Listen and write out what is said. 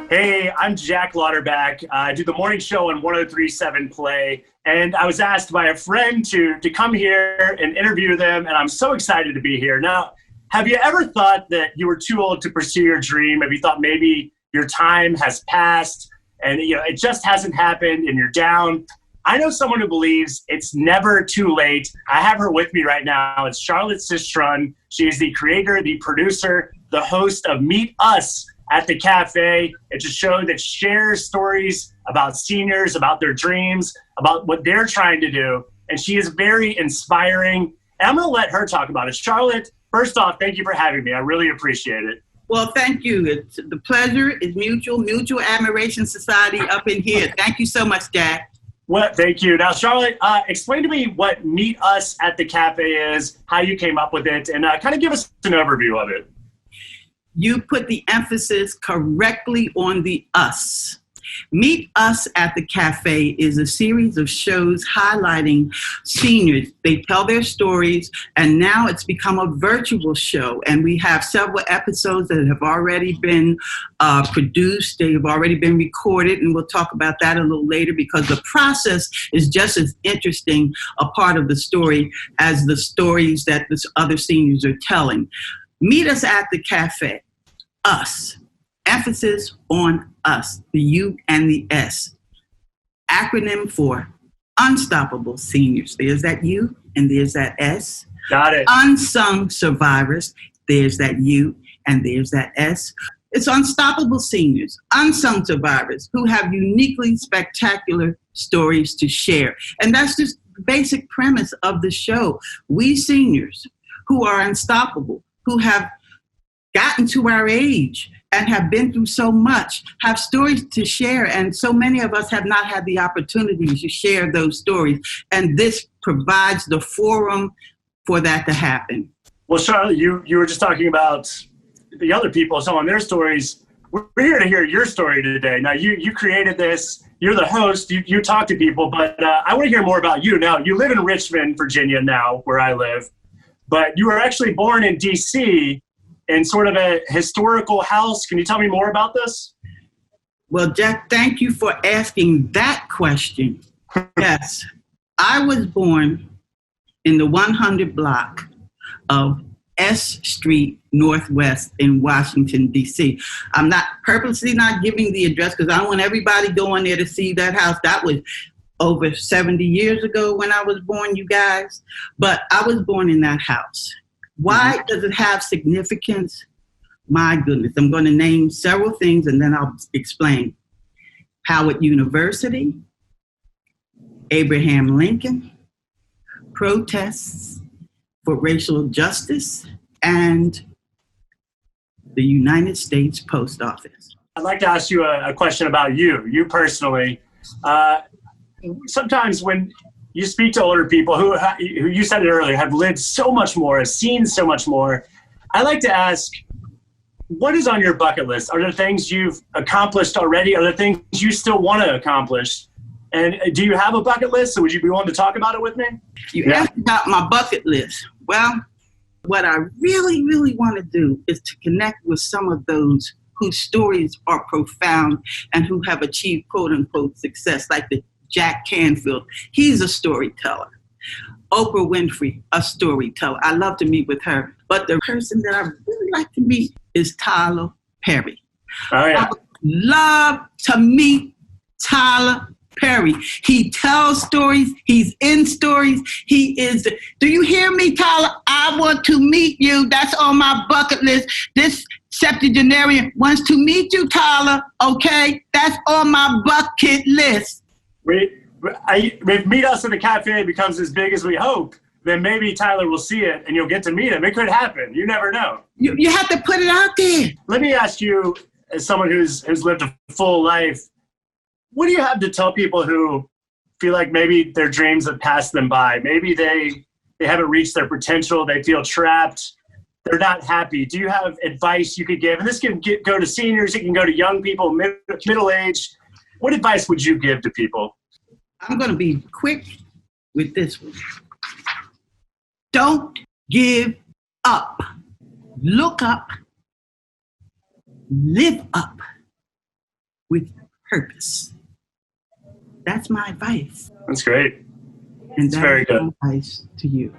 Hey, I'm Jack Lauterback. I do the morning show on 103.7 Play, and I was asked by a friend to come here and interview them, and I'm so excited to be here. Now, have you ever thought that you were too old to pursue your dream? Have you thought maybe your time has passed and it just hasn't happened and you're down? I know someone who believes it's never too late. I have her with me right now. It's Charlotte Sistrun. She is the creator, the producer, the host of Meet Us at the Cafe. It's a show that shares stories about seniors, about their dreams, about what they're trying to do. And she is very inspiring. And I'm going to let her talk about it. Charlotte, first off, thank you for having me. I really appreciate it. Well, thank you. The pleasure is mutual admiration society up in here. Thank you so much, Jack. Well, thank you. Now, Charlotte, explain to me what Meet Us at the Cafe is, how you came up with it, and kind of give us an overview of it. You put the emphasis correctly on the us. Meet Us at the Cafe is a series of shows highlighting seniors. They tell their stories, and now it's become a virtual show. And we have several episodes that have already been produced. They have already been recorded, and we'll talk about that a little later because the process is just as interesting a part of the story as the stories that the other seniors are telling. Meet Us at the Cafe. Us. Emphasis on us, the U and the S. Acronym for Unstoppable Seniors. There's that U and there's that S. Got it. Unsung Survivors. There's that U and there's that S. It's Unstoppable Seniors, unsung survivors who have uniquely spectacular stories to share. And that's just the basic premise of the show. We seniors who are unstoppable, who have gotten to our age and have been through so much, have stories to share, and so many of us have not had the opportunity to share those stories, and this provides the forum for that to happen. Well, Charlotte, you were just talking about the other people telling their stories. We're here to hear your story today. Now, you created this, you're the host, you talk to people, but I want to hear more about you. Now, you live in Richmond, Virginia now, where I live, but you were actually born in D.C., in sort of a historical house. Can you tell me more about this? Well, Jack, thank you for asking that question. Yes, I was born in the 100 block of S Street Northwest in Washington, D.C. I'm not purposely not giving the address because I don't want everybody going there to see that house. That was over 70 years ago when I was born, you guys. But I was born in that house. Why does it have significance? My goodness, I'm going to name several things and then I'll explain. Howard University, Abraham Lincoln, protests for racial justice, and the United States Post Office. I'd like to ask you a question about you personally. Sometimes when you speak to older people who you said it earlier, have lived so much more, have seen so much more. I like to ask, what is on your bucket list? Are there things you've accomplished already? Are there things you still want to accomplish? And do you have a bucket list? So would you be willing to talk about it with me? You asked about my bucket list. Well, what I really, really want to do is to connect with some of those whose stories are profound and who have achieved quote unquote success, like the Jack Canfield, he's a storyteller. Oprah Winfrey, a storyteller. I love to meet with her. But the person that I really like to meet is Tyler Perry. Oh, yeah. I would love to meet Tyler Perry. He tells stories. He's in stories. He is. Do you hear me, Tyler? I want to meet you. That's on my bucket list. This septuagenarian wants to meet you, Tyler. Okay? That's on my bucket list. If Meet Us at the Cafe becomes as big as we hope, then maybe Tyler will see it and you'll get to meet him. It could happen. You never know. You have to put it out there. Let me ask you, as someone who's lived a full life, what do you have to tell people who feel like maybe their dreams have passed them by? Maybe they haven't reached their potential. They feel trapped. They're not happy. Do you have advice you could give? And this can go to seniors. It can go to young people, middle age. What advice would you give to people? I'm going to be quick with this one. Don't give up. Look up. Live up. with purpose. That's my advice. That's great. And It's that's very good. my advice to you.